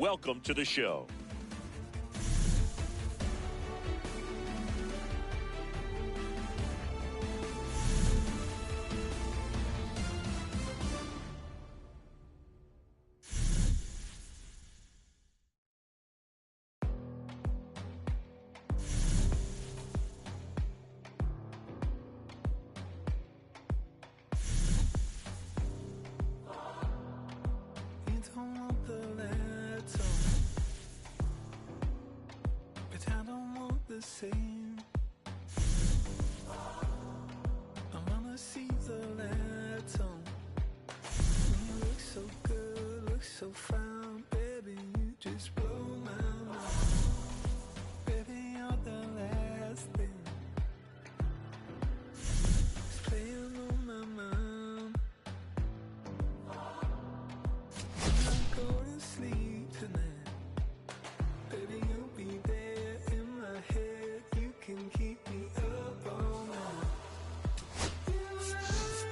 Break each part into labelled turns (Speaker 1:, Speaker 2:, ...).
Speaker 1: welcome to the show.
Speaker 2: Same. I wanna see the letter. You look so good, look so fine, baby. You just blow my mind. Baby, you're the last thing that's playing on my mind. When I go to sleep tonight, baby, you'll be there in my head. You can keep me up all night. You light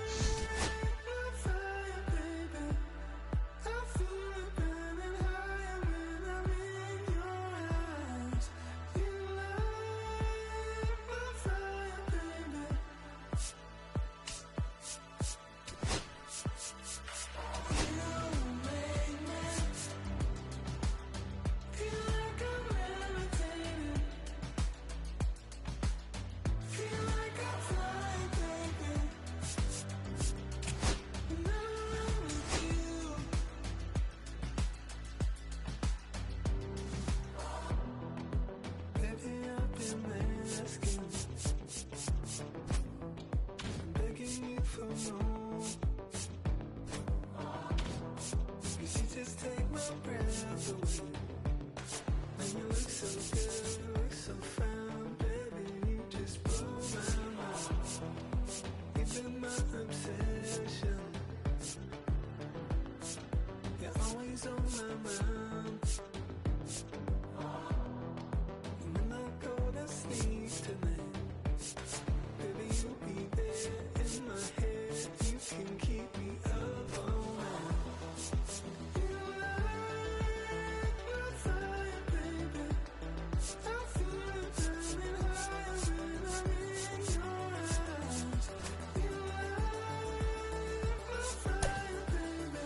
Speaker 2: my fire, baby. I feel it burning higher when I'm in your eyes. You light my fire, baby. You make me feel like I'm levitating. Feel like I'm flying, baby. When I'm with you. Baby, I've been asking, begging you for more. 'Cause you just take my breath away. And you look so good, look so fine, baby. You just blow my mind. You've been my obsession. You're always on my mind. And when I go to sleep tonight, baby, you'll be there in my head. You can keep me up all night. You light my fire, baby. I feel it burning higher when I'm in your eyes. You light my fire, baby.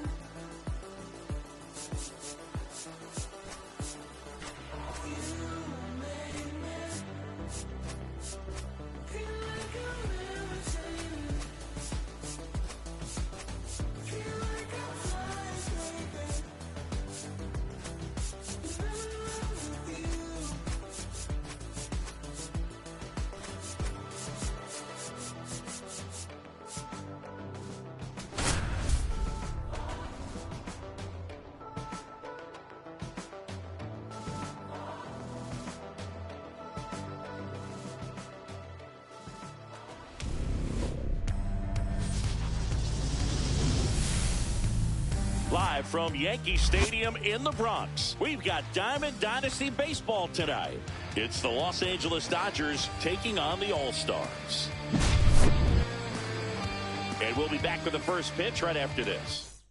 Speaker 2: You make me feel like I'm levitating. Feel like I'm flying, baby. When I'm with you.
Speaker 1: Live from Yankee Stadium in the Bronx, we've got Diamond Dynasty Baseball tonight. It's the Los Angeles Dodgers taking on the All-Stars. And we'll be back with the first pitch right after this.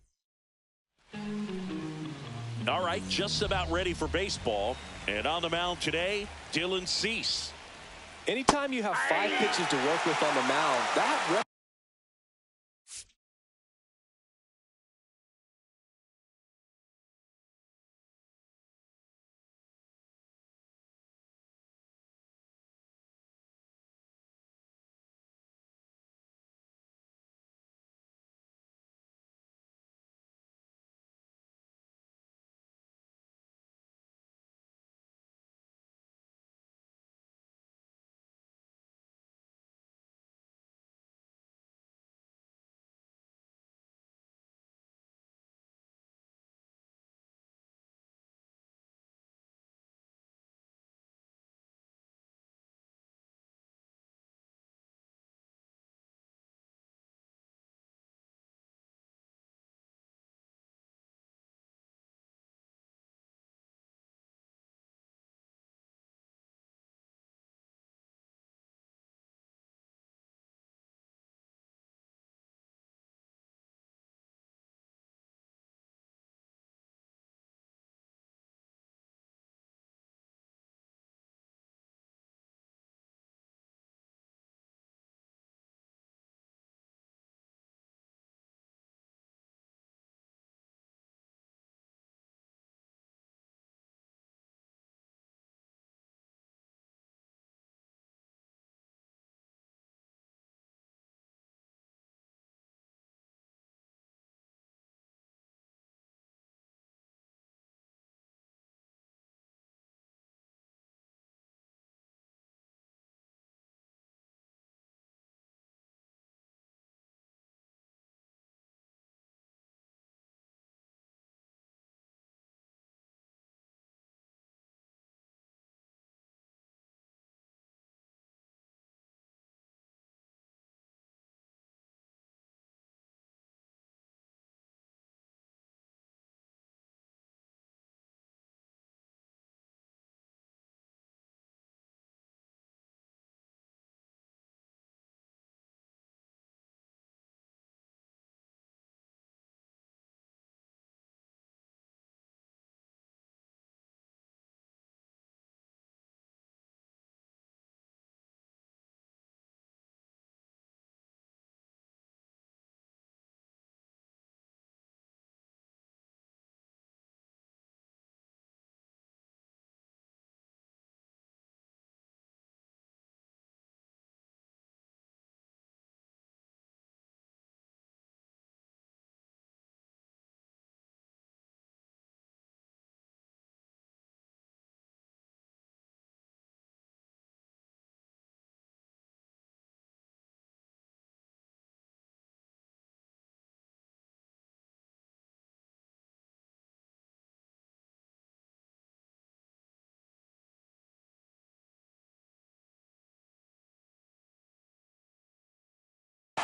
Speaker 1: All right, just about ready for baseball. And on the mound today, Dylan Cease.
Speaker 3: Anytime you have 5 pitches to work with on the mound, that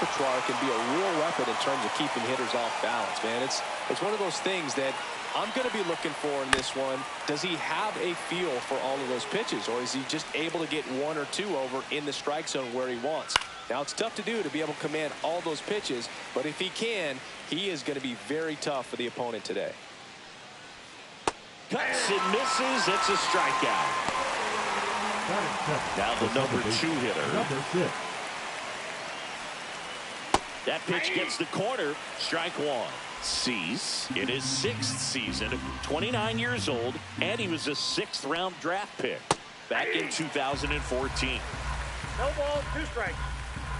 Speaker 3: repertoire can be a real weapon in terms of keeping hitters off balance, man. It's one of those things that I'm going to be looking for in this one. Does he have a feel for all of those pitches, or is he just able to get one or two over in the strike zone where he wants? Now, it's tough to do to be able to command all those pitches, but if he can, he is going to be very tough for the opponent today.
Speaker 1: Cuts and misses. It's a strikeout. Now the number 2 hitter.
Speaker 4: Number 6.
Speaker 1: That pitch gets the corner. Strike 1. Cease in his 6th season, 29 years old, and he was a 6th-round draft pick back in 2014.
Speaker 5: No balls, 2 strikes.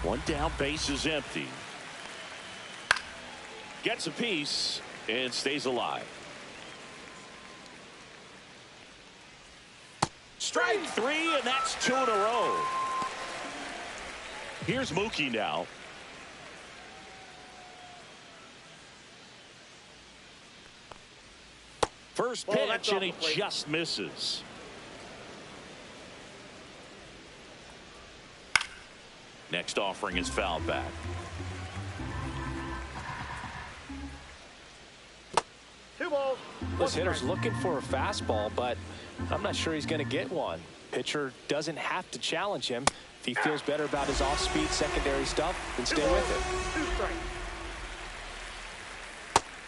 Speaker 1: 1 down, base is empty. Gets a piece and stays alive. Strike 3, and that's 2 in a row. Here's Mookie now. First pitch, and he just misses. Next offering is foul back.
Speaker 5: Two balls.
Speaker 3: This hitter's looking for a fastball, but I'm not sure he's going to get one. Pitcher doesn't have to challenge him. If he feels better about his off-speed secondary stuff, then stay with it.
Speaker 5: 2 strikes.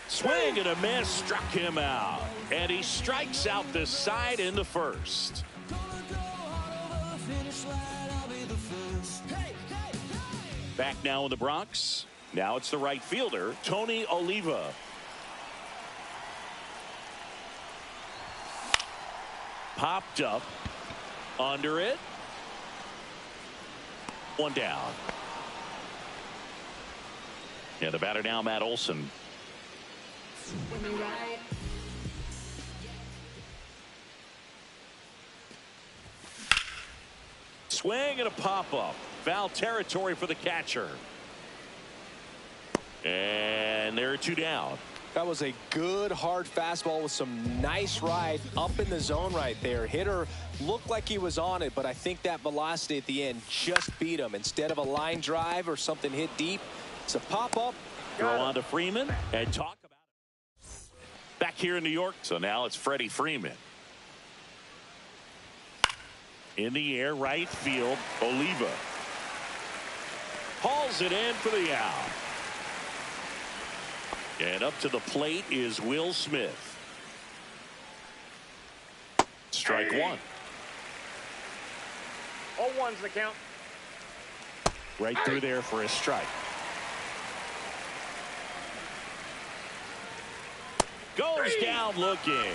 Speaker 1: Swing and a miss, struck him out. And he strikes out the side in the first. Back now in the Bronx. Now it's the right fielder, Tony Oliva. Popped up. Under it. 1 down. Yeah, the batter now, Matt Olson. Swing and a pop-up. Foul territory for the catcher. And there are 2 down.
Speaker 3: That was a good hard fastball with some nice ride up in the zone right there. Hitter looked like he was on it, but I think that velocity at the end just beat him. Instead of a line drive or something hit deep, it's a pop-up.
Speaker 1: Throw on to Freeman and talk about it. Back here in New York, so now it's Freddie Freeman. In the air, right field, Oliva. Hauls it in for the out. And up to the plate is Will Smith. Strike 1.
Speaker 5: 0-1's the count.
Speaker 1: Right through there for a strike. Goes down looking.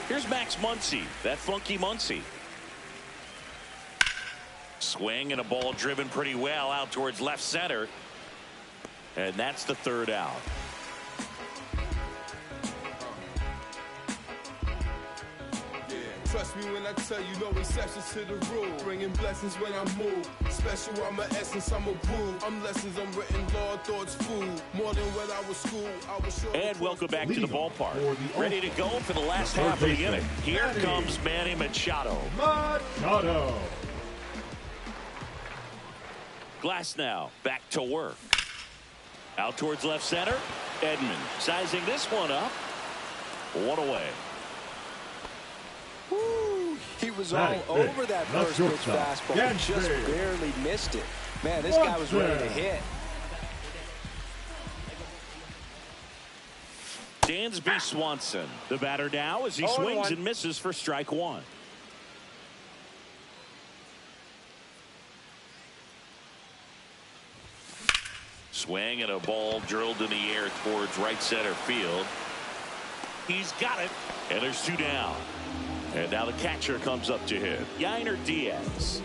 Speaker 1: Here's Max Muncy, that funky Muncy. Swing and a ball driven pretty well out towards left center. And that's the 3rd out.
Speaker 6: Trust me when I tell you, no exceptions to the rule. Bringing blessings when I move. Special, I'm an essence, I'm a brew. I'm lessons, I'm written law, thoughts food. More than when I was school, I was sure.
Speaker 1: And welcome back to the ballpark. Ready to go for the last half of the inning. Here comes Manny Machado.
Speaker 4: Machado.
Speaker 1: Glass now, back to work. Out towards left center. Edman sizing this one up. 1 away.
Speaker 3: Woo, he was all over that first pitch fastball. He just barely missed it. Man, this guy was ready to hit.
Speaker 1: Dansby Swanson, the batter now as he swings and misses for strike 1. Swing and a ball drilled in the air towards right center field. He's got it, and there's 2 down. And now the catcher comes up to hit. Yainer Diaz.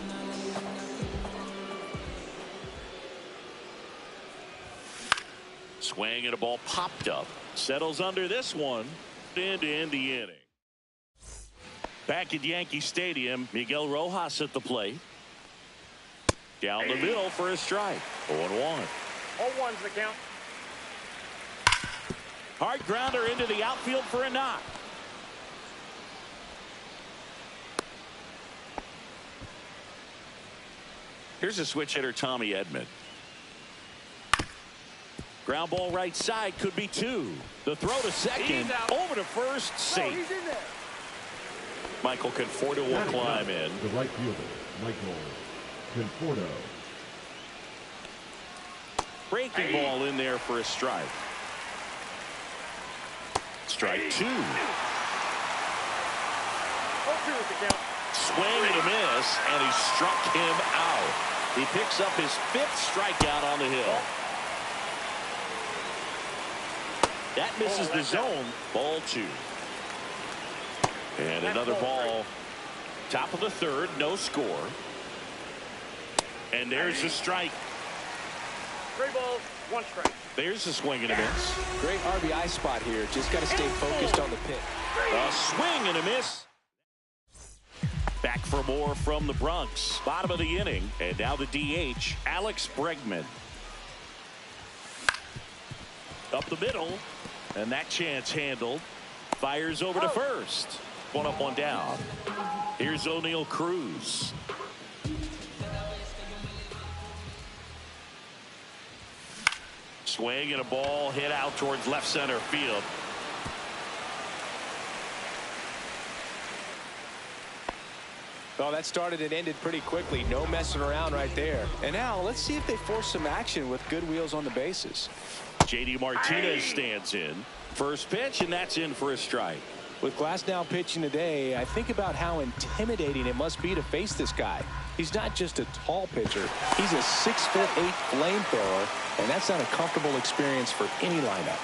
Speaker 1: Swing and a ball popped up. Settles under this one. And in the inning. Back at Yankee Stadium, Miguel Rojas at the plate. Down the middle for a strike. 0-1.
Speaker 5: 0-1's the count.
Speaker 1: Hard grounder into the outfield for a knock. Here's a switch hitter, Tommy Edman. Ground ball right side, could be 2. The throw to second, over to first, safe.
Speaker 5: He's in there.
Speaker 1: Michael Conforto will climb in.
Speaker 4: The right fielder, Michael Conforto.
Speaker 1: Breaking ball in there for a strike. Strike 2.
Speaker 5: 0-2 is the count.
Speaker 1: Swing and a miss, and he struck him out. He picks up his 5th strikeout on the hill. That misses the zone. Ball 2. And another ball. Top of the 3rd, no score. And there's a strike.
Speaker 5: 3 balls, 1 strike.
Speaker 1: There's a swing and a miss.
Speaker 3: Great RBI spot here. Just got to stay focused on the pitch.
Speaker 1: A swing and a miss. Back for more from the Bronx. Bottom of the inning. And now the DH, Alex Bregman. Up the middle. And that chance handled. Fires over to first. 1 up, 1 down. Here's O'Neal Cruz. Swing and a ball hit out towards left center field.
Speaker 3: Well, that started and ended pretty quickly. No messing around right there. And now let's see if they force some action with good wheels on the bases.
Speaker 1: JD Martinez stands in. First pitch, and that's in for a strike.
Speaker 3: With Glasnow pitching today, I think about how intimidating it must be to face this guy. He's not just a tall pitcher. He's a 6'8" flamethrower, and that's not a comfortable experience for any lineup.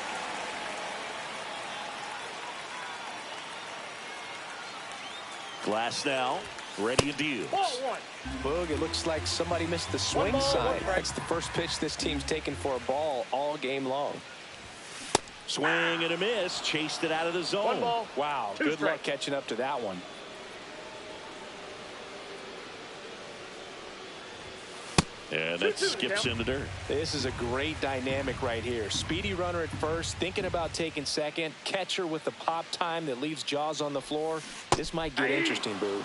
Speaker 1: Glasnow ready to deal.
Speaker 5: Ball 1.
Speaker 3: Boog, it looks like somebody missed the swing sign. That's the first pitch this team's taken for a ball all game long.
Speaker 1: Swing and a miss. Chased it out of the zone.
Speaker 5: 1 ball.
Speaker 3: Wow,
Speaker 5: 2
Speaker 3: good
Speaker 5: strikes.
Speaker 3: luck catching up to that one.
Speaker 1: And that skips in the dirt.
Speaker 3: This is a great dynamic right here. Speedy runner at first, thinking about taking second. Catcher with the pop time that leaves Jaws on the floor. This might get interesting, Boo.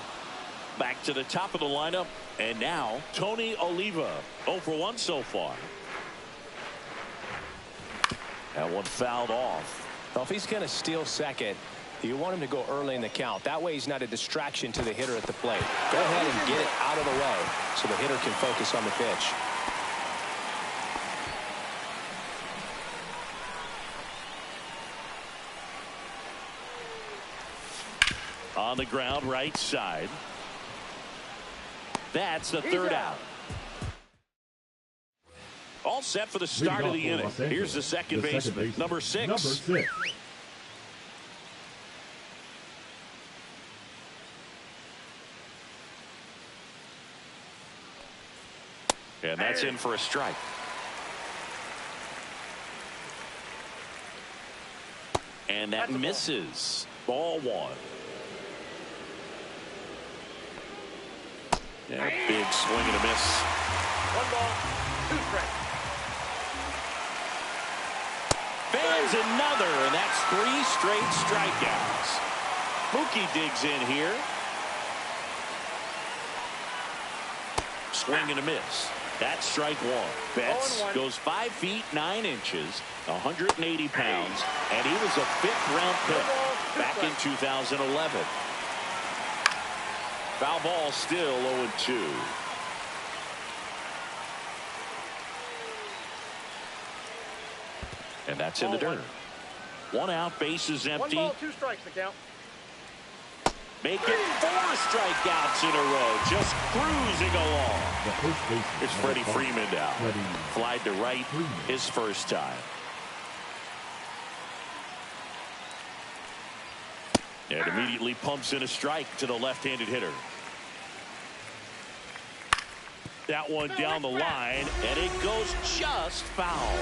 Speaker 1: Back to the top of the lineup. And now Tony Oliva. 0 for 1 so far. That one fouled off.
Speaker 3: Well, if he's going to steal second, you want him to go early in the count. That way he's not a distraction to the hitter at the plate. Go ahead and get it out of the way so the hitter can focus on the pitch.
Speaker 1: On the ground, right side. That's the 3rd out. All set for the start of the inning. Here's the second baseman, number 6.
Speaker 4: Number 6.
Speaker 1: And that's in for a strike. And that misses. Ball 1. Yeah, big swing and a miss.
Speaker 5: 1 ball, 2 strikes.
Speaker 1: Fans another, and that's 3 straight strikeouts. Mookie digs in here. Swing and a miss. That's strike 1. Betts goes 5 feet 9 inches, 180 pounds, and he was a 5th-round pick back in 2011. Foul ball, still 0-2. And that's in the dirt. 1 out, bases
Speaker 5: 1
Speaker 1: empty.
Speaker 5: ball, 2 strikes the count.
Speaker 1: Make it 4 strikeouts in a row, just cruising along.
Speaker 4: The first baseman,
Speaker 1: It's
Speaker 4: number
Speaker 1: Freddie
Speaker 4: 5,
Speaker 1: Freeman now.
Speaker 4: Freddie
Speaker 1: Flied to right
Speaker 4: Freeman.
Speaker 1: his first time. And immediately pumps in a strike to the left-handed hitter. That one down the line, and it goes just foul.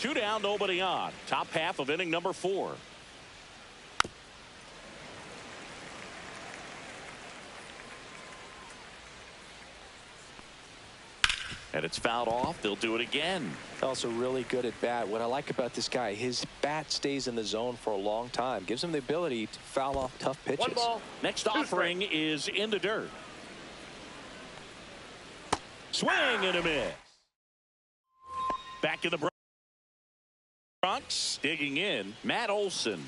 Speaker 1: Two down, nobody on. Top half of inning number 4. And it's fouled off. They'll do it again.
Speaker 3: Also really good at bat. What I like about this guy, his bat stays in the zone for a long time. Gives him the ability to foul off tough pitches.
Speaker 5: 1 ball.
Speaker 1: Next
Speaker 5: 2
Speaker 1: offering is in the dirt. Swing and a miss. Back in the Bronx, digging in, Matt Olson.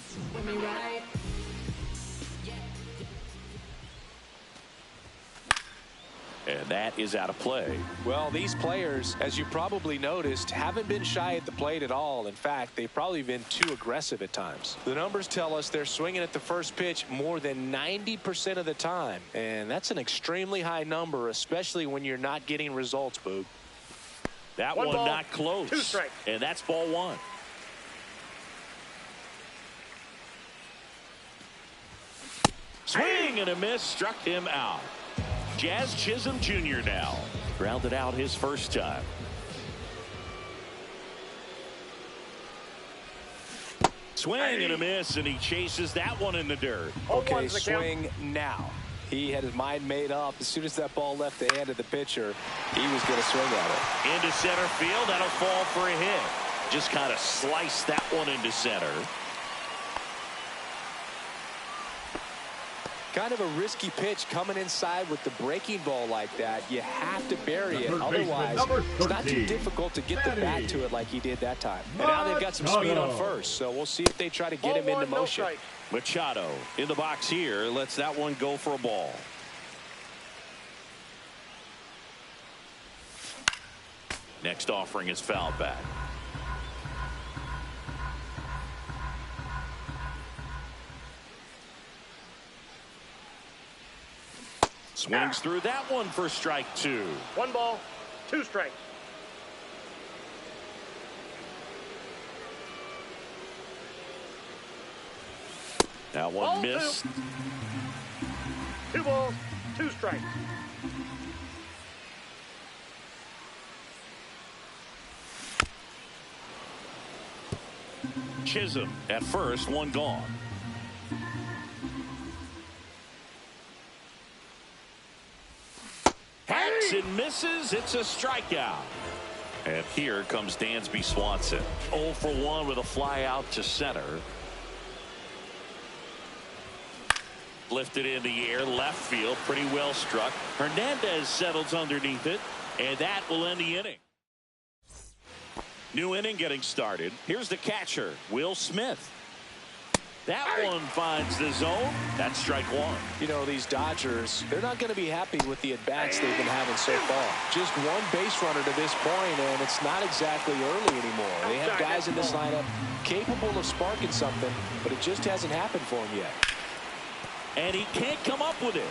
Speaker 1: And that is out of play.
Speaker 3: Well, these players, as you probably noticed, haven't been shy at the plate at all. In fact, they've probably been too aggressive at times. The numbers tell us they're swinging at the first pitch more than 90% of the time. And that's an extremely high number, especially when you're not getting results, Boog.
Speaker 1: That
Speaker 5: One
Speaker 1: one
Speaker 5: ball,
Speaker 1: not close.
Speaker 5: 2 strikes.
Speaker 1: And that's ball 1. Swing and a miss, struck him out. Jazz Chisholm Jr. now grounded out his first time. Swing and a miss, and he chases that one in the dirt.
Speaker 3: Okay, swing now. He had his mind made up. As soon as that ball left the hand of the pitcher, he was going to swing at it.
Speaker 1: Into center field, that'll fall for a hit. Just kind of sliced that one into center.
Speaker 3: Kind of a risky pitch coming inside with the breaking ball like that. You have to bury it. Otherwise, it's not too difficult to get the bat to it like he did that time. And now they've got some speed on first, so we'll see if they try to get him into motion.
Speaker 1: Machado in the box here, lets that one go for a ball. Next offering is fouled back. Swings through that one for strike 2.
Speaker 5: 1 ball, 2 strikes.
Speaker 1: That one missed.
Speaker 5: 2 balls, 2 strikes.
Speaker 1: Chisholm at first, one gone. Hacks and misses. It's a strikeout. And here comes Dansby Swanson. 0 for 1 with a fly out to center. Lifted in the air, left field, pretty well struck. Hernandez settles underneath it, and that will end the inning. New inning getting started. Here's the catcher, Will Smith. That one finds the zone. That's strike 1.
Speaker 3: You know, these Dodgers, they're not going to be happy with the at-bats they've been having so far. Just one base runner to this point, and it's not exactly early anymore. They have guys in this lineup capable of sparking something, but it just hasn't happened for them yet.
Speaker 1: And he can't come up with it.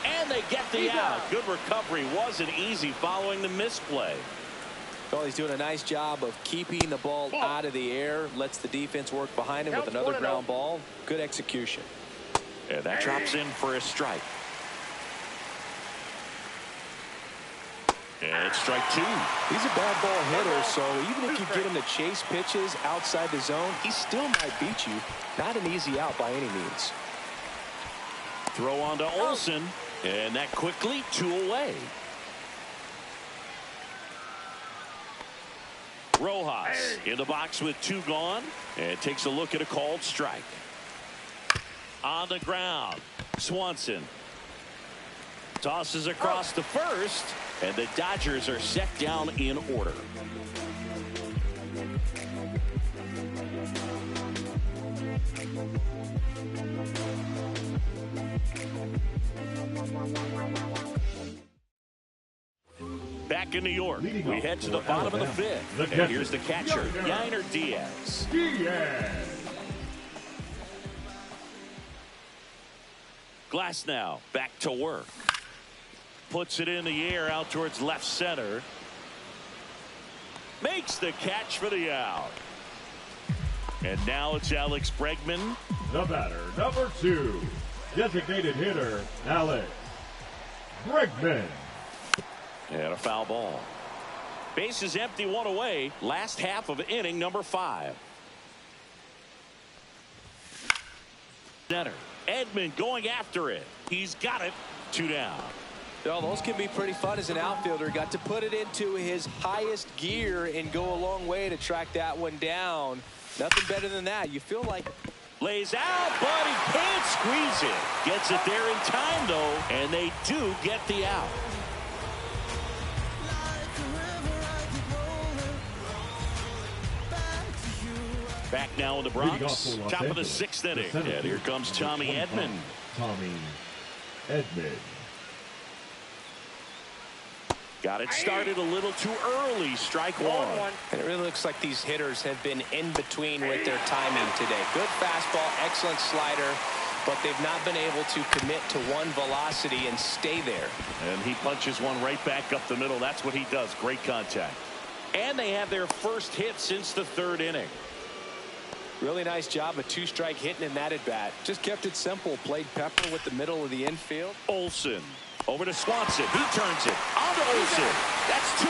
Speaker 1: And they get the out. Good recovery. Wasn't easy following the misplay.
Speaker 3: Well, he's doing a nice job of keeping the ball out of the air. Lets the defense work behind him with another ground ball. Good execution.
Speaker 1: And that drops in for a strike. And it's strike 2.
Speaker 3: He's a bad ball hitter, so even if you get him to chase pitches outside the zone, he still might beat you. Not an easy out by any means.
Speaker 1: Throw on to Olson, and that quickly 2 away. Rojas in the box with 2 gone, and takes a look at a called strike. On the ground, Swanson tosses across to first, and the Dodgers are set down in order. Back in New York, we head to the bottom of the 5th. And here's the catcher, Yainer Diaz. Glasnow back to work. Puts it in the air out towards left center. Makes the catch for the out. And now it's Alex Bregman.
Speaker 4: The batter, number 2, designated hitter, Alex Bregman.
Speaker 1: And a foul ball. Base is empty, 1 away. Last half of inning number 5. Center. Edman going after it. He's got it. 2 down.
Speaker 3: Well, those can be pretty fun as an outfielder. Got to put it into his highest gear and go a long way to track that one down. Nothing better than that. You feel like...
Speaker 1: Lays out, but he can't squeeze it. Gets it there in time, though, and they do get the out. Back now in the
Speaker 4: Leading off
Speaker 1: Bronx.
Speaker 4: for Los
Speaker 1: Top of the
Speaker 4: Angeles,
Speaker 1: 6th inning.
Speaker 4: the center
Speaker 1: And here
Speaker 4: field,
Speaker 1: comes Tommy
Speaker 4: 25,
Speaker 1: Edman.
Speaker 4: Tommy Edman.
Speaker 1: Got it started a little too early. Strike one.
Speaker 3: And it really looks like these hitters have been in between with their timing today. Good fastball, excellent slider, but they've not been able to commit to one velocity and stay there.
Speaker 1: And he punches one right back up the middle. That's what he does. Great contact. And they have their first hit since the 3rd inning.
Speaker 3: Really nice job, a 2-strike hitting in that at bat. Just kept it simple, played pepper with the middle of the infield.
Speaker 1: Olson over to Swanson. He turns it on to Olson. That's 2.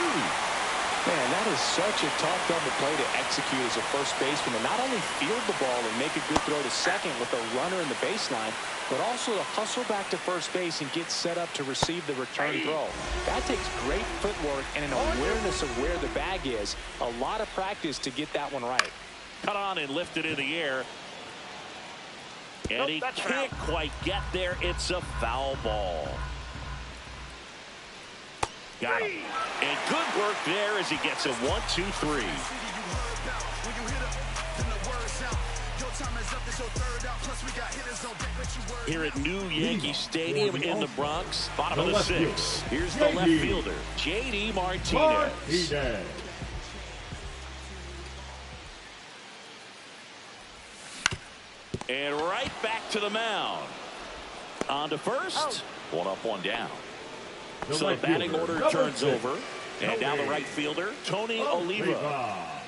Speaker 3: Man, that is such a tough double play to execute as a first baseman, and not only field the ball and make a good throw to second with a runner in the baseline, but also to hustle back to first base and get set up to receive the return throw. That takes great footwork and an awareness of where the bag is. A lot of practice to get that one right.
Speaker 1: Cut on and lifted in the air. And he can't quite get there. It's a foul ball. Got him. And good work there as he gets a 1-2-3. Here at New Yankee Stadium in the Bronx, bottom of the 6th. Here's the left fielder, J.D. Martinez. And right back to the mound. On to first. One up, one down. So the batting order turns over. And now the right fielder, Tony Oliva.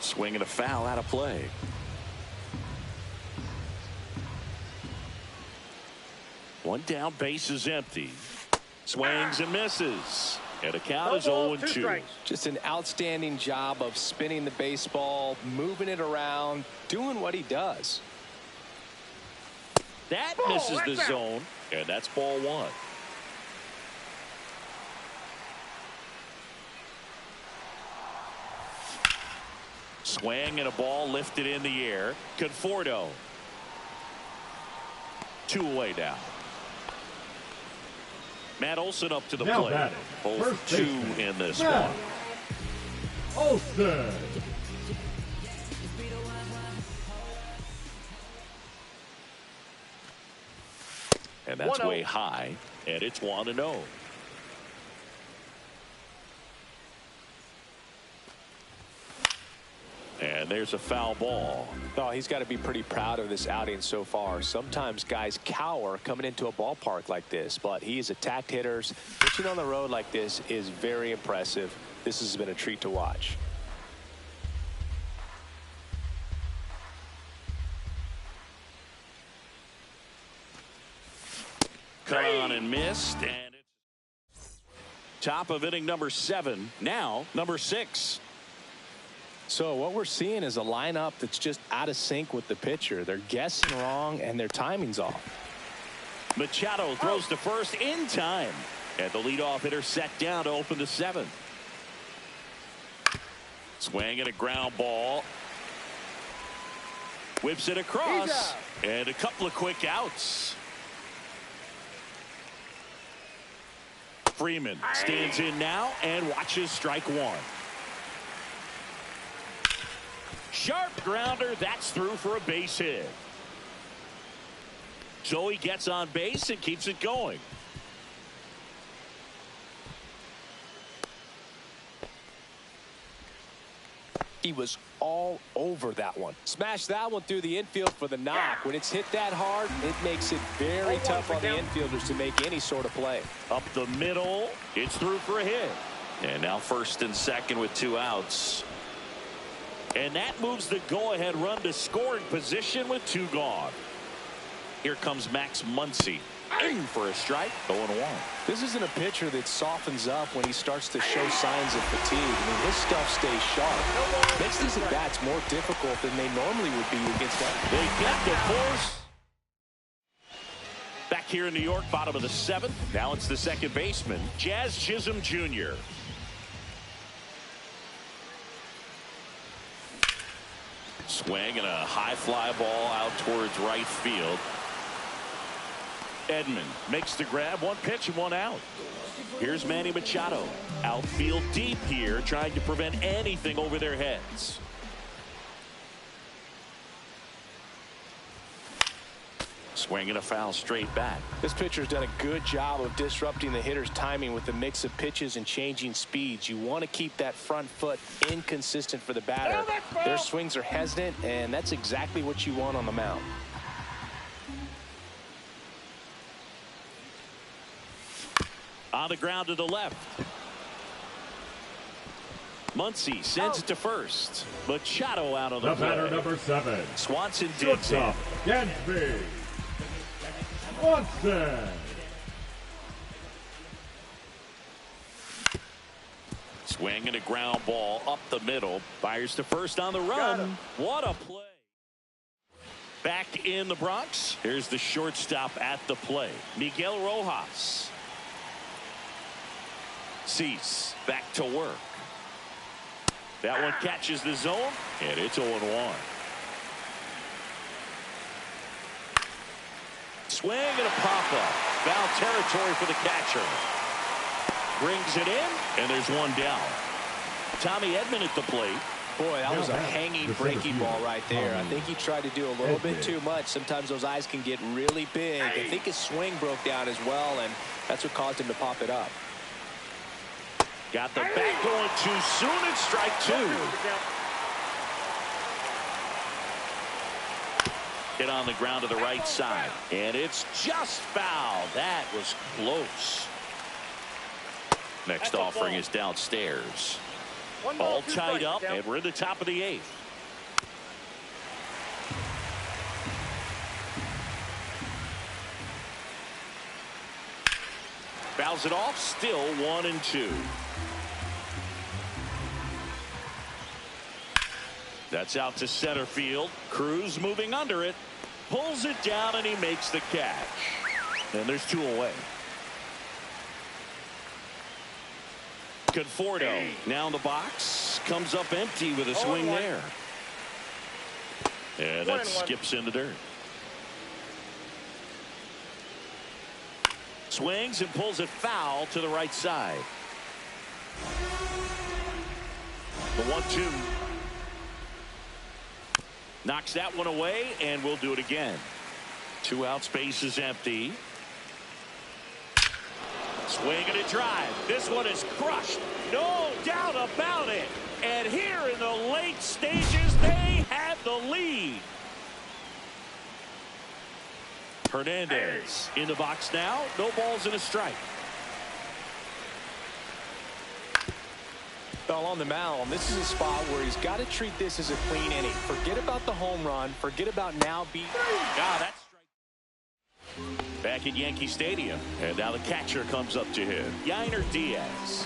Speaker 1: Swing and a foul out of play. One down, base is empty. Swings and misses. And the count is 0-2.
Speaker 3: Just an outstanding job of spinning the baseball, moving it around, doing what he does.
Speaker 1: That misses the zone, and that's ball 1. Swing and a ball lifted in the air. Conforto. 2 away now. Matt Olson up to the plate. Both 2 in this one.
Speaker 4: Olson.
Speaker 1: And that's way high, and it's 1-0. And there's a foul ball.
Speaker 3: Oh, he's got to be pretty proud of this outing so far. Sometimes guys cower coming into a ballpark like this, but he's attacked hitters. Pitching on the road like this is very impressive. This has been a treat to watch.
Speaker 1: Cut on and missed, and it's top of inning number 7. Now number 6.
Speaker 3: So what we're seeing is a lineup that's just out of sync with the pitcher. They're guessing wrong and their timing's off.
Speaker 1: Machado throws to first in time, and the leadoff hitter set down to open the 7th. Swing and a ground ball. Whips it across, and a couple of quick outs. Freeman stands in now and watches strike 1. Sharp grounder. That's through for a base hit. So he gets on base and keeps it going.
Speaker 3: He was all over that one. Smashed that one through the infield for the knock. When it's hit that hard, it makes it very tough on the infielders to make any sort of play.
Speaker 1: Up the middle. It's through for a hit. And now first and second with 2 outs. And that moves the go-ahead run to scoring position with 2 gone. Here comes Max Muncy. In for a strike. 0-1.
Speaker 3: This isn't a pitcher that softens up when he starts to show signs of fatigue. I mean, his stuff stays sharp. Makes these at-bats more difficult than they normally would be against them.
Speaker 1: They get the force. Back here in New York, bottom of the 7th. Now it's the second baseman, Jazz Chisholm Jr. Swing and a high fly ball out towards right field. Edman makes the grab. One pitch and one out. Here's Manny Machado. Outfield deep here, trying to prevent anything over their heads. Swinging a foul straight back.
Speaker 3: This pitcher's done a good job of disrupting the hitter's timing with the mix of pitches and changing speeds. You want to keep that front foot inconsistent for the batter. Their swings are hesitant, and that's exactly what you want on the mound.
Speaker 1: On the ground to the left. Muncy sends it to first. Machado out on the play.
Speaker 4: batter number 7.
Speaker 1: Swanson digs in.
Speaker 4: Shortstop, Dansby Swanson.
Speaker 1: Swinging a ground ball up the middle. Fires to first on the run. What a play. Back in the Bronx. Here's the shortstop at the play. Miguel Rojas. Cease back to work. That one catches the zone, and it's 0-1. Swing and a pop-up. Foul territory for the catcher. Brings it in, and there's one down. Tommy Edman at the plate.
Speaker 3: Boy, that was a hanging breaking ball right there. I think he tried to do a little bit too much. Sometimes those eyes can get really big. I think his swing broke down as well, and that's what caused him to pop it up.
Speaker 1: Got the bat going too soon, and strike 2. Hit on the ground to the right side, and it's just foul. That was close. Next offering is downstairs. All tied up, and we're in the top of the 8th. Fouls it off, still 1-2. That's out to center field. Cruz moving under it. Pulls it down, and he makes the catch. And there's 2 away. Conforto now in the box. Comes up empty with a swing there. And that skips in the dirt. Swings and pulls it foul to the right side. The 1-2. Knocks that one away, and we'll do it again. 2 out, space is empty. Swing and a drive. This one is crushed. No doubt about it. And here in the late stages, they have the lead. Hernandez in the box now. No balls and a strike.
Speaker 3: Well, on the mound, this is a spot where he's got to treat this as a clean inning. Forget about the home run. Forget about now being.
Speaker 1: That's strike. Back at Yankee Stadium, and now the catcher comes up to him. Yainer Diaz.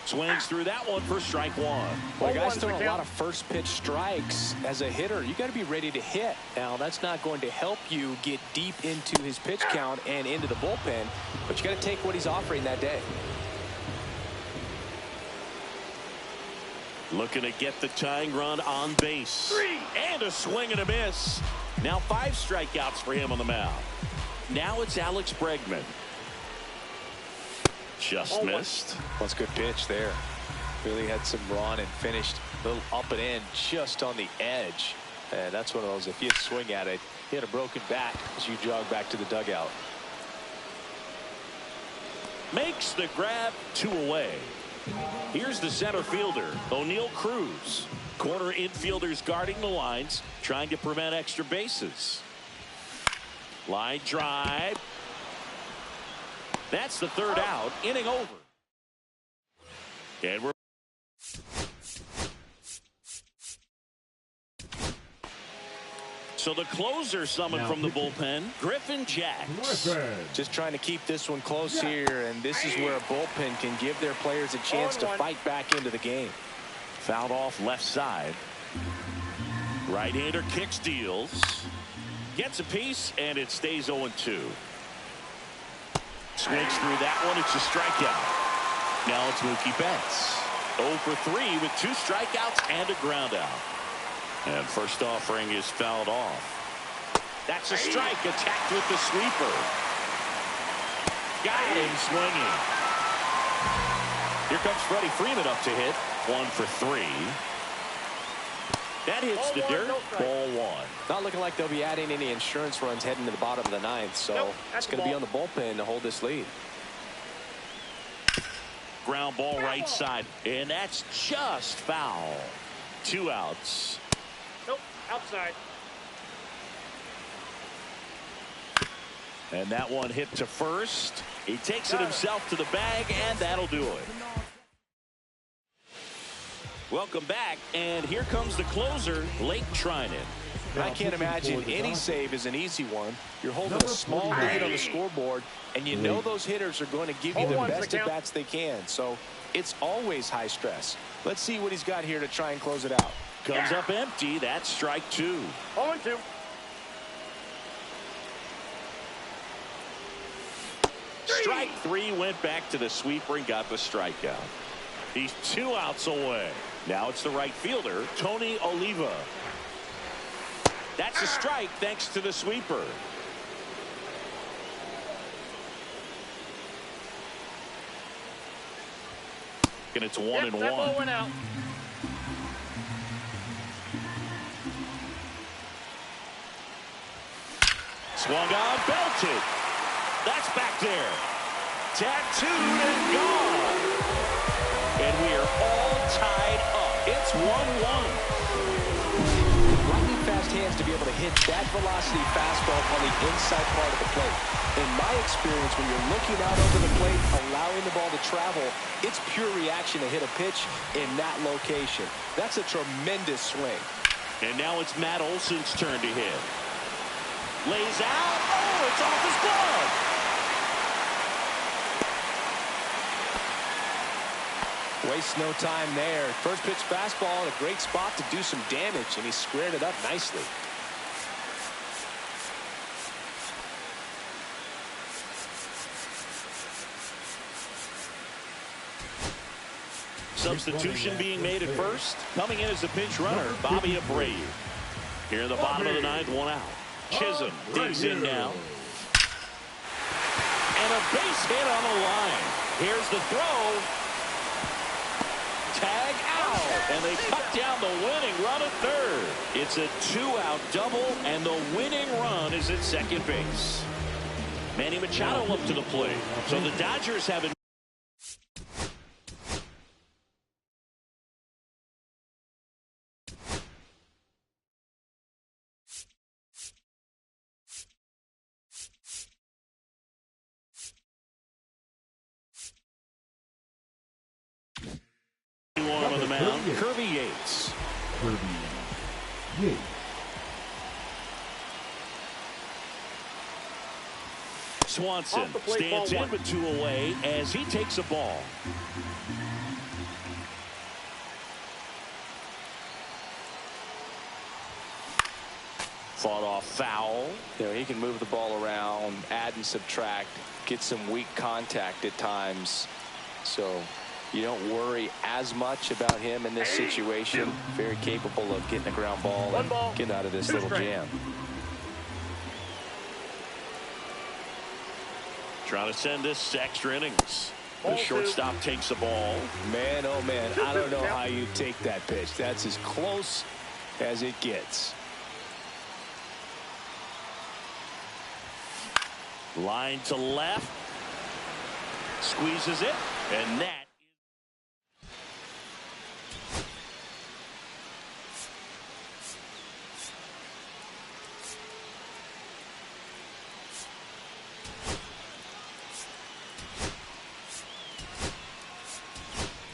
Speaker 1: Swings through that one for strike 1.
Speaker 3: Well, guys throwing a lot of first pitch strikes as a hitter. You got to be ready to hit. Now, that's not going to help you get deep into his pitch count and into the bullpen, but you got to take what he's offering that day.
Speaker 1: Looking to get the tying run on base. 3. And a swing and a miss. Now 5 strikeouts for him on the mound. Now it's Alex Bregman. Just missed.
Speaker 3: Well, it's a good pitch there. Really had some run and finished a little up and in just on the edge. And that's one of those, if you swing at it, you had a broken bat as you jog back to the dugout.
Speaker 1: Makes the grab, 2 away. Here's the center fielder, O'Neal Cruz. Corner infielders guarding the lines, trying to prevent extra bases. Line drive. That's the 3rd out. Inning over. And we're so the closer summoned from the bullpen, Griffin Jacks.
Speaker 3: Just trying to keep this one close here, and this is where a bullpen can give their players a chance to fight back into the game.
Speaker 1: Fouled off left side. Right-hander kicks, deals. Gets a piece, and it stays 0-2. Swings through that one. It's a strikeout. Now it's Mookie Betts. 0 for 3 with 2 strikeouts and a ground out. And first offering is fouled off. That's a strike. Attacked with the sweeper. Got him swinging. Here comes Freddie Freeman up to hit. 1 for 3. That hits the dirt. Ball 1.
Speaker 3: Not looking like they'll be adding any insurance runs heading to the bottom of the ninth, so it's going to be on the bullpen to hold this lead.
Speaker 1: Ground ball right side, and that's just foul. 2 outs.
Speaker 5: Nope, outside.
Speaker 1: And that one hit to first. He takes it himself to the bag, and that'll do it. Welcome back, and here comes the closer, Blake Treinen.
Speaker 3: I can't imagine any save is an easy one. You're holding a small lead on the scoreboard, and you know those hitters are going to give you the best at-bats they can. So it's always high stress. Let's see what he's got here to try and close it out.
Speaker 1: Comes up empty. That's strike 2.
Speaker 5: 0-2.
Speaker 1: Strike 3 went back to the sweeper and got the strikeout. He's 2 outs away. Now it's the right fielder, Tony Oliva. That's a strike thanks to the sweeper. And it's 1-1.
Speaker 5: That ball went out.
Speaker 1: Swung on, belted. That's back there. Tattooed and gone. And we are all tied up. It's 1-1.
Speaker 3: Lightning fast hands to be able to hit that velocity fastball on the inside part of the plate. In my experience, when you're looking out over the plate, allowing the ball to travel, it's pure reaction to hit a pitch in that location. That's a tremendous swing.
Speaker 1: And now it's Matt Olson's turn to hit. Lays out. Oh, it's off his glove.
Speaker 3: Wastes no time there. First pitch fastball in a great spot to do some damage, and he squared it up nicely.
Speaker 1: Substitution being made at first. Coming in as a pinch runner, Bobby Abreu. Here in the bottom of the ninth, 1 out. Chisholm digs in now. And a base hit on the line. Here's the throw. Tag out. And they cut down the winning run at third. It's a 2-out double, and the winning run is at second base. Manny Machado up to the plate. So the Dodgers have a on the mound. Kirby Yates. Swanson stands in with 2 away as he takes a ball. Fought off foul.
Speaker 3: You know, he can move the ball around, add and subtract, get some weak contact at times. So you don't worry as much about him in this situation. Very capable of getting a ground ball and getting out of this little jam.
Speaker 1: Trying to send this to extra innings. The shortstop takes the ball.
Speaker 3: Man, oh man, I don't know how you take that pitch. That's as close as it gets.
Speaker 1: Line to left. Squeezes it. And that.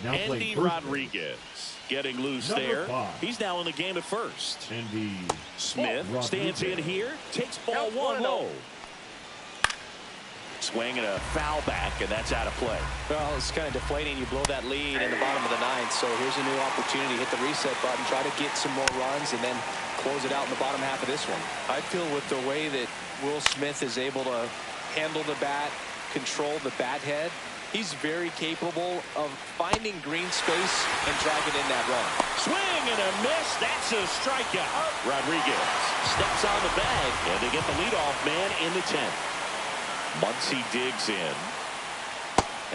Speaker 1: Andy Rodriguez getting loose there. He's now in the game at first. Smith stands in here, takes ball 1 low. Swing and a foul back, and that's out of play.
Speaker 3: Well, it's kind of deflating. You blow that lead in the bottom of the ninth, so here's a new opportunity. Hit the reset button, try to get some more runs, and then close it out in the bottom half of this one. I feel with the way that Will Smith is able to handle the bat, control the bat head, He's very capable of finding green space and driving in that run.
Speaker 1: Swing and a miss. That's a strikeout. Rodriguez steps on the bag, and they get the leadoff man in the 10th. Muncy digs in,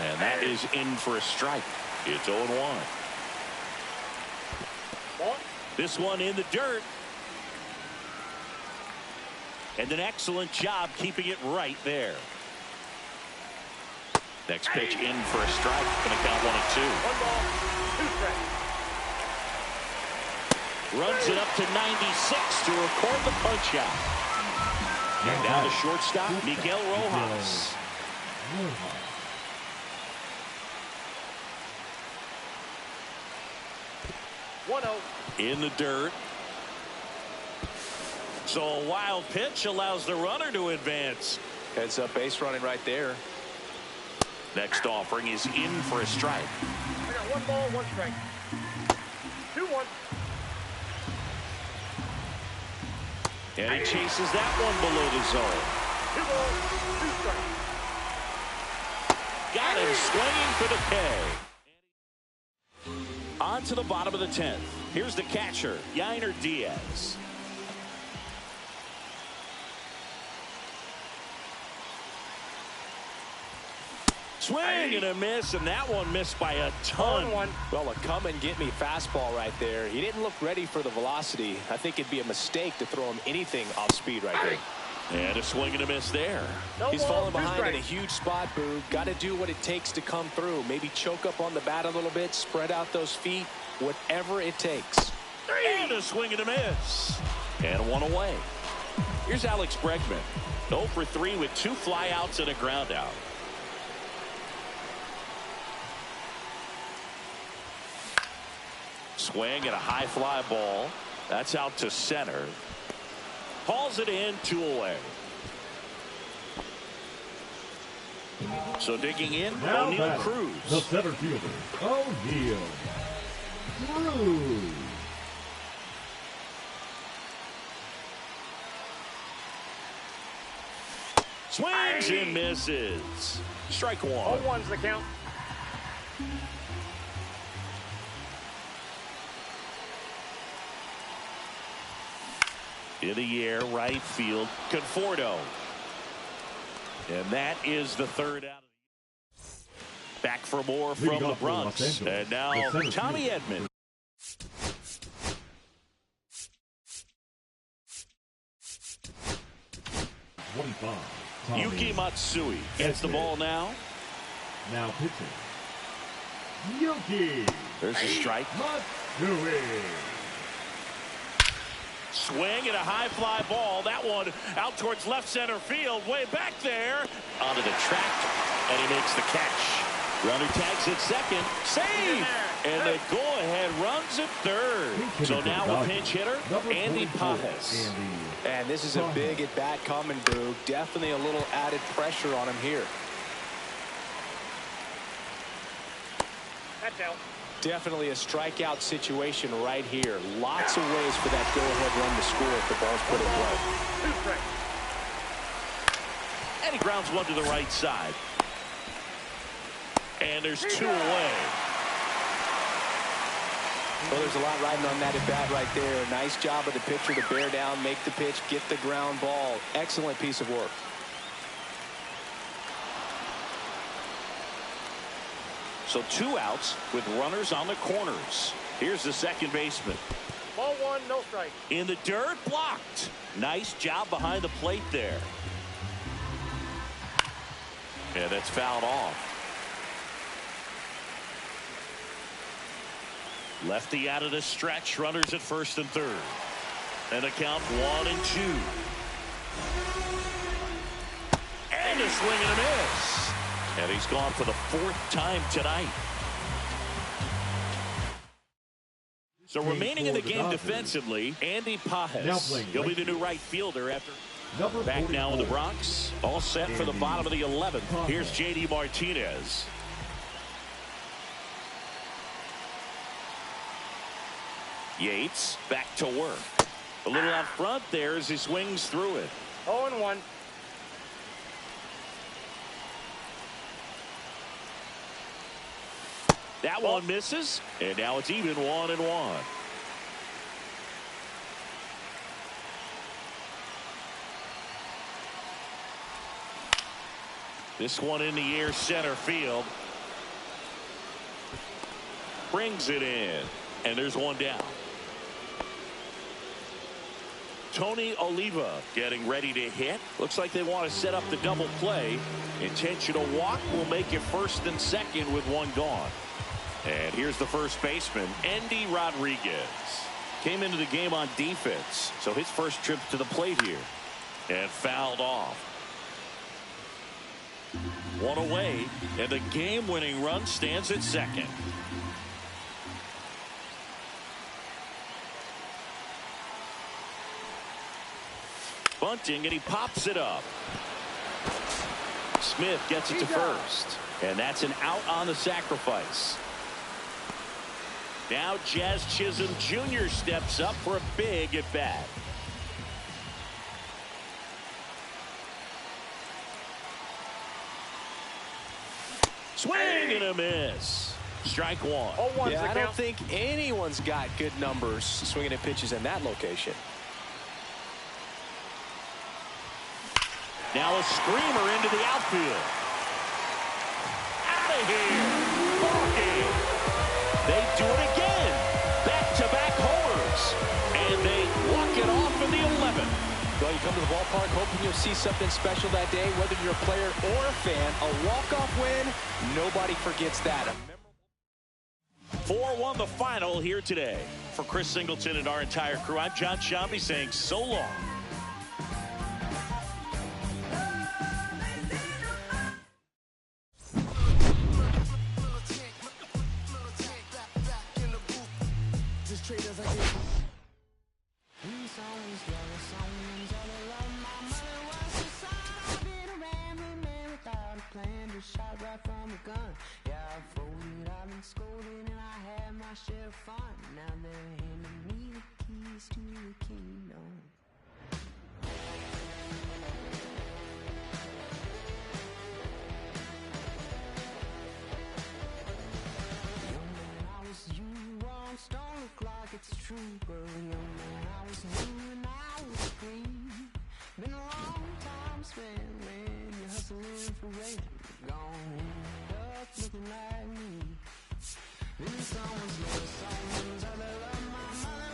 Speaker 1: and that is in for a strike. It's 0-1. This one in the dirt. And an excellent job keeping it right there. Next pitch in for a strike. Going to count 1-2.
Speaker 5: 1 ball, 2 strikes.
Speaker 1: Runs it up to 96 to record the punch out. And down to shortstop, Miguel Rojas.
Speaker 5: 1-0.
Speaker 1: In the dirt. So a wild pitch allows the runner to advance.
Speaker 3: Heads up base running right there.
Speaker 1: Next offering is in for a strike.
Speaker 5: I got 1 ball, 1 strike. 2-1.
Speaker 1: And he chases that one below the zone.
Speaker 5: 2 balls, 2 strikes.
Speaker 1: Got him swinging for the K. On to the bottom of the 10th. Here's the catcher, Yainer Diaz. Swing and a miss, and that one missed by a ton.
Speaker 5: 1-1.
Speaker 3: Well, a come-and-get-me fastball right there. He didn't look ready for the velocity. I think it'd be a mistake to throw him anything off speed right there.
Speaker 1: And a swing and a miss there.
Speaker 5: No
Speaker 3: He's
Speaker 5: ball,
Speaker 3: falling
Speaker 5: 2
Speaker 3: behind in a
Speaker 5: strikes.
Speaker 3: huge spot, Boog. Got to do what it takes to come through. Maybe choke up on the bat a little bit, spread out those feet, whatever it takes.
Speaker 1: And a swing and a miss. And one away. Here's Alex Bregman. 0 for 3 with 2 flyouts and a ground out. Swing at a high fly ball. That's out to center. Hauls it in, 2 away. So digging in,
Speaker 4: Now
Speaker 1: O'Neal
Speaker 4: batting,
Speaker 1: Cruz.
Speaker 4: the center fielder, O'Neal Cruz.
Speaker 1: Swings and misses. Strike 1.
Speaker 5: 0-1's the count.
Speaker 1: In the air, right field, Conforto. And that is the 3rd out. Back for more from
Speaker 4: Leading
Speaker 1: the
Speaker 4: off for Los
Speaker 1: Bronx.
Speaker 4: Angeles,
Speaker 1: And now
Speaker 4: the center
Speaker 1: Tommy
Speaker 4: fielder.
Speaker 1: Edman. Yuki Matsui gets the ball now.
Speaker 4: Now pitching. Yuki
Speaker 1: There's a strike.
Speaker 4: Matsui.
Speaker 1: Swing and a high fly ball. That one out towards left center field. Way back there. Onto the track. And he makes the catch. Runner tags at second. Save. And the go-ahead runs at 3rd. So now a pinch hitter, Andy Pajes.
Speaker 3: And this is a big at-bat coming, Boog. Definitely a little added pressure on him here.
Speaker 5: That's out.
Speaker 3: Definitely a strikeout situation right here. Lots of ways for that go-ahead run to score if the ball's put in play.
Speaker 5: 2 strikes.
Speaker 1: And he grounds one to the right side. And there's 2 away.
Speaker 3: Well, there's a lot riding on that at bat right there. Nice job of the pitcher to bear down, make the pitch, get the ground ball. Excellent piece of work.
Speaker 1: So 2 outs with runners on the corners. Here's the second baseman.
Speaker 5: Ball 1, no strike.
Speaker 1: In the dirt, blocked. Nice job behind the plate there. Yeah, that's fouled off. Lefty out of the stretch. Runners at 1st and 3rd. And a count 1-2. And a swing and a miss. And he's gone for the 4th time tonight. So remaining in the game defensively, Andy Pajes. He'll be the new right fielder after. Back now in the Bronx. All set for the bottom of the 11th. Here's J.D. Martinez. Yates back to work. A little out front there as he swings through it.
Speaker 5: 0-1.
Speaker 1: That one misses, and now it's even 1-1. This one in the air, center field. Brings it in, and there's one down. Tony Oliva getting ready to hit. Looks like they want to set up the double play. Intentional walk will make it first and second with one gone. And here's the first baseman, Endy Rodriguez. Came into the game on defense, so his first trip to the plate here. And fouled off. One away, and the game-winning run stands at second. Bunting, and he pops it up. Smith gets it to first, and that's an out on the sacrifice. Now Jazz Chisholm Jr. steps up for a big at bat. Swing and a miss. Strike one.
Speaker 3: Yeah, I don't think anyone's got good numbers swinging at pitches in that location.
Speaker 1: Now a screamer into the outfield. Out of here. Ball game. They do it again. Back-to-back homers. And they walk it off in the 11th.
Speaker 3: Well, you come to the ballpark hoping you'll see something special that day, whether you're a player or a fan. A walk-off win, nobody forgets that.
Speaker 1: 4-1 the final here today. For Chris Singleton and our entire crew, I'm John Sciambi saying so long.
Speaker 2: Shot right from a gun. Yeah, I folded, I've been scolded, and I had my share of fun. Now they're handing me the keys to the kingdom. Young man, I was you, once don't look like it's true, but young man, I was new and I was green. Been a long time spent when you're hustling for rent. Gone end up looking like me. Then someone's love, someone's other love, my mother.